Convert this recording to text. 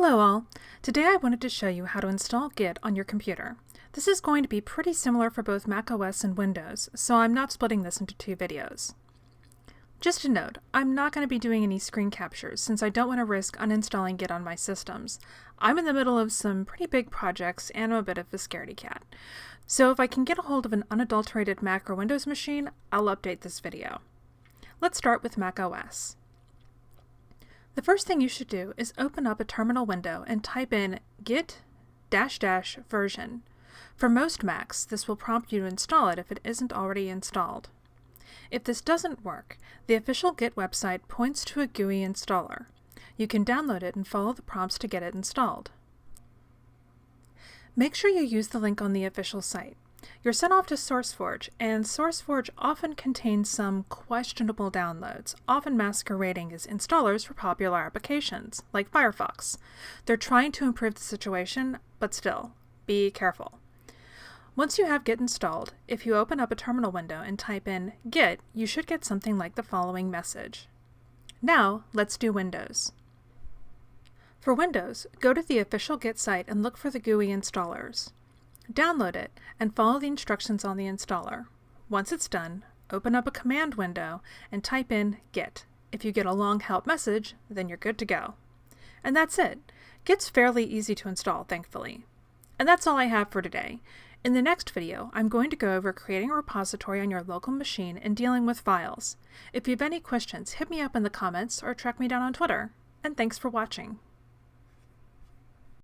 Hello all! Today I wanted to show you how to install Git on your computer. This is going to be pretty similar for both macOS and Windows, so I'm not splitting this into two videos. Just a note, I'm not going to be doing any screen captures since I don't want to risk uninstalling Git on my systems. I'm in the middle of some pretty big projects and I'm a bit of a scaredy cat. So if I can get a hold of an unadulterated Mac or Windows machine, I'll update this video. Let's start with macOS. The first thing you should do is open up a terminal window and type in git-version. For most Macs, this will prompt you to install it if it isn't already installed. If this doesn't work, the official Git website points to a GUI installer. You can download it and follow the prompts to get it installed. Make sure you use the link on the official site. You're sent off to SourceForge, and SourceForge often contains some questionable downloads, often masquerading as installers for popular applications, like Firefox. They're trying to improve the situation, but still, be careful. Once you have Git installed, if you open up a terminal window and type in Git, you should get something like the following message. Now, let's do Windows. For Windows, go to the official Git site and look for the GUI installers. Download it and follow the instructions on the installer. Once it's done, open up a command window and type in Git. If you get a long help message, then you're good to go. And that's it. Git's fairly easy to install, thankfully. And that's all I have for today. In the next video, I'm going to go over creating a repository on your local machine and dealing with files. If you have any questions, hit me up in the comments or track me down on Twitter. And thanks for watching.